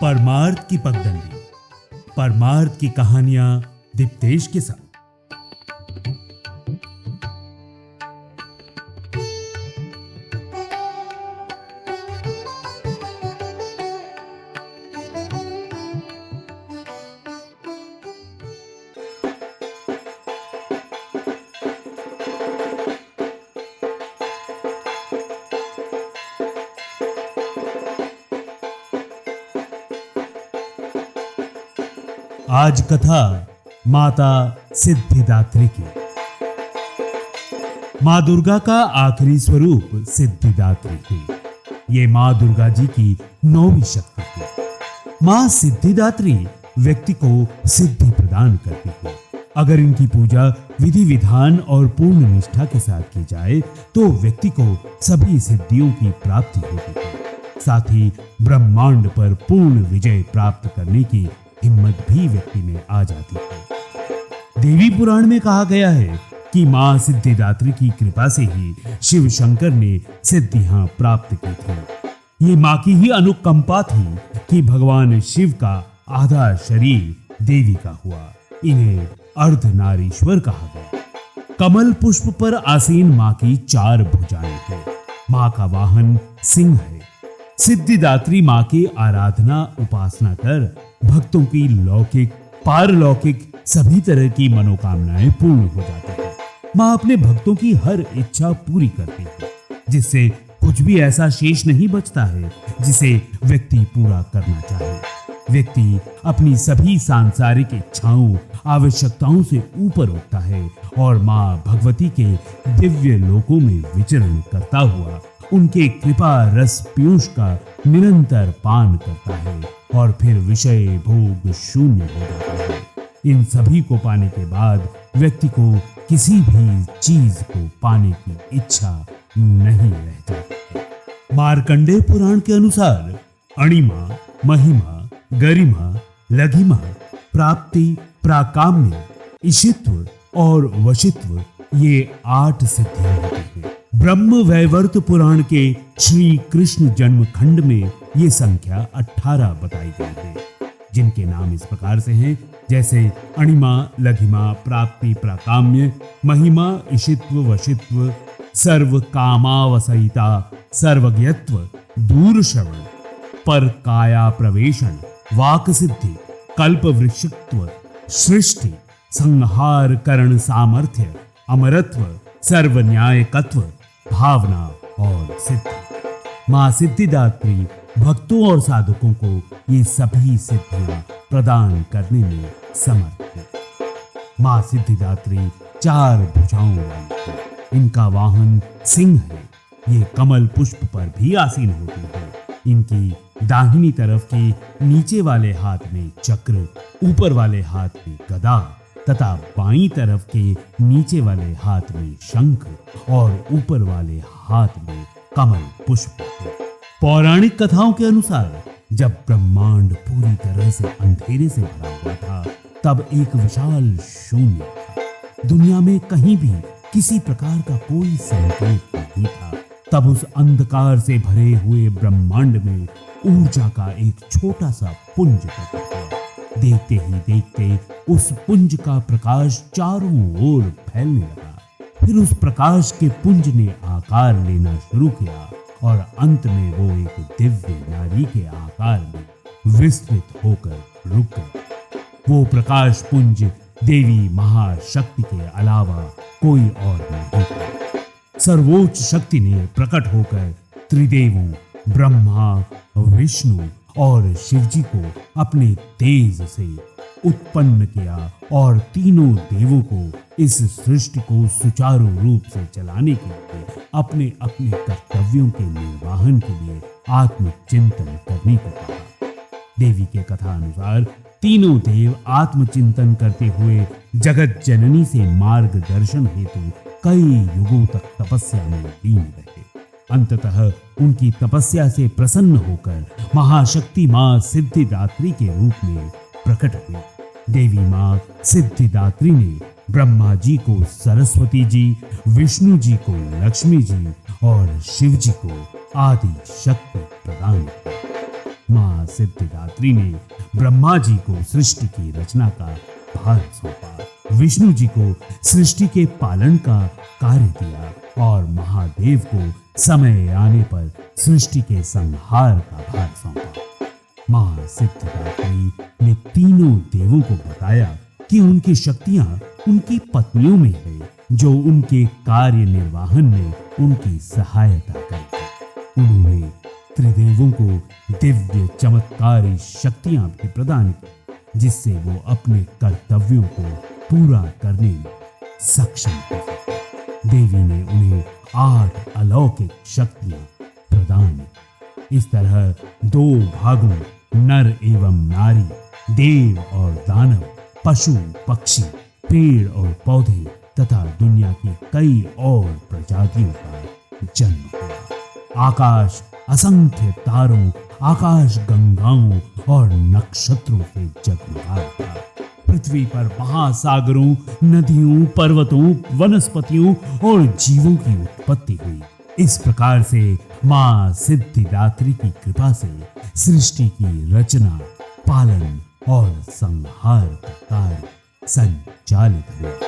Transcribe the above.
परमार्थ की पगडंडी, परमार्थ की कहानियां दीप्तेश के साथ। आज कथा माता सिद्धिदात्री की। मां दुर्गा का आखिरी स्वरूप सिद्धिदात्री थी। ये मां दुर्गा जी की 9वीं शक्ति थी। मां सिद्धिदात्री व्यक्ति को सिद्धि प्रदान करती है। अगर इनकी पूजा विधि विधान और पूर्ण निष्ठा के साथ की जाए तो व्यक्ति को सभी सिद्धियों की प्राप्ति होती है। साथ ही ब्रह्मांड पर पूर्ण विजय प्राप्त करने की हिम्मत भी व्यक्ति में आ जाती है। देवी पुराण में कहा गया है कि मां सिद्धिदात्री की कृपा से ही शिव शंकर ने सिद्धियां प्राप्त की थी। ये मां की ही अनुकंपा थी कि भगवान शिव का आधा शरीर देवी का हुआ। इन्हें अर्धनारीश्वर कहा गया। कमल पुष्प पर आसीन मां की 4 भुजाएं हैं। मां का वाहन सिंह है। सिद्धिदात्री मां की आराधना उपासना कर भक्तों की लौकिक पारलौकिक सभी तरह की मनोकामनाएं पूर्ण हो जाती है। मां अपने भक्तों की हर इच्छा पूरी करती है, जिससे कुछ भी ऐसा शेष नहीं बचता है जिसे व्यक्ति पूरा करना चाहे। व्यक्ति अपनी सभी सांसारिक इच्छाओं आवश्यकताओं से ऊपर उठता है और मां भगवती के दिव्य लोकों में विचरण करता हुआ उनके कृपा रस पीयूष का निरंतर पान करता है और फिर विषय भोग शून्य हो जाता है। इन सभी को पाने के बाद व्यक्ति को किसी भी चीज को पाने की इच्छा नहीं रह जाती है। मार्कंडेय पुराण के अनुसार अणिमा, महिमा, गरिमा, लघिमा, प्राप्ति, प्राकाम्य, इशित्व और वशित्व ये 8 सिद्धियां होती हैं। ब्रह्म वैवर्त पुराण के श्री कृष्ण जन्म खंड में ये संख्या 18 बताई गई है, जिनके नाम इस प्रकार से हैं जैसे अणिमा, लघिमा, प्राप्ति, प्राकाम्य, महिमा, इशित्व, वशित्व, सर्व कामावसयिता, सर्वज्ञत्व, दूर श्रवण, पर काया प्रवेशण, वाक सिद्धि, कल्प वृक्षत्व, सृष्टि, संहार करण सामर्थ्य, अमरत्व, सर्व न्यायकत्व, भावना और सिद्धि। मां सिद्धिदात्री भक्तों और साधकों को ये सभी सिद्धियां प्रदान करने में समर्थ है। मां सिद्धिदात्री 4 भुजाओं वाली है। इनका वाहन सिंह है। ये कमल पुष्प पर भी आसीन होती है। इनकी दाहिनी तरफ के नीचे वाले हाथ में चक्र, ऊपर वाले हाथ में गदा तथा बाईं तरफ के नीचे वाले हाथ में शंख और ऊपर वाले हाथ में कमल पुष्प है। पौराणिक कथाओं के अनुसार जब ब्रह्मांड पूरी तरह से अंधेरे से भरा हुआ था, तब एक विशाल शून्य था। दुनिया में कहीं भी किसी प्रकार का कोई संकेत नहीं था। तब उस अंधकार से भरे हुए ब्रह्मांड में ऊर्जा का एक छोटा सा पुंज प्रकट हुआ। देखते ही देखते उस पुंज का प्रकाश चारों ओर फैलने लगा। फिर उस प्रकाश के पुंज ने आकार लेना शुरू किया और अंत में वो एक दिव्य नारी के आकार में विस्तृत होकर रुक गया। वो प्रकाश पुंज देवी महाशक्ति के अलावा कोई और नहीं था। सर्वोच्च शक्ति ने प्रकट होकर त्रिदेवों ब्रह्मा, विष्णु और शिवजी को अपने तेज से उत्पन्न किया और तीनों देवों को इस सृष्टि को सुचारू रूप से चलाने के लिए अपने अपने कर्तव्यों के निर्वाहन के लिए आत्मचिंतन करने को कहा। देवी के कथा अनुसार तीनों देव आत्मचिंतन करते हुए जगत जननी से मार्गदर्शन हेतु कई युगों तक तपस्या में लीन रहे। अंततः उनकी तपस्या से प्रसन्न होकर महाशक्ति मां सिद्धिदात्री के रूप में प्रकट हुई। देवी मां सिद्धिदात्री ने ब्रह्मा जी को सरस्वती जी, विष्णु जी को लक्ष्मी जी और शिव जी को आदि शक्ति प्रदान की। मां सिद्धिदात्री ने ब्रह्मा जी को सृष्टि की रचना का भार सौंपा, विष्णु जी को सृष्टि के पालन का कार्य दिया और महादेव को समय आने पर सृष्टि के संहार का भार सौंपा। मां सिद्धिदात्री ने तीनों देवों को बताया कि उनकी शक्तियां उनकी पत्नियों में है, जो उनके कार्य निर्वाहन में उनकी सहायता करेगी। उन्होंने त्रिदेवों को दिव्य चमत्कारी शक्तियां भी प्रदान की, जिससे वो अपने कर्तव्यों को पूरा करने में सक्षम हो सके। देवी ने उन्हें 8 अलौकिक शक्तियां प्रदान की। इस तरह 2 भागों नर एवं नारी, देव और दानव, पशु पक्षी, पेड़ और पौधे तथा दुनिया की कई और प्रजातियों का जन्म हुआ। आकाश असंख्य तारों, आकाश गंगाओं और नक्षत्रों से जगमगा उठा। पृथ्वी पर महासागरों, नदियों, पर्वतों, वनस्पतियों और जीवों की उत्पत्ति हुई। इस प्रकार से मां सिद्धिदात्री की कृपा से सृष्टि की रचना, पालन और संहार का कार्य संचालित हुआ।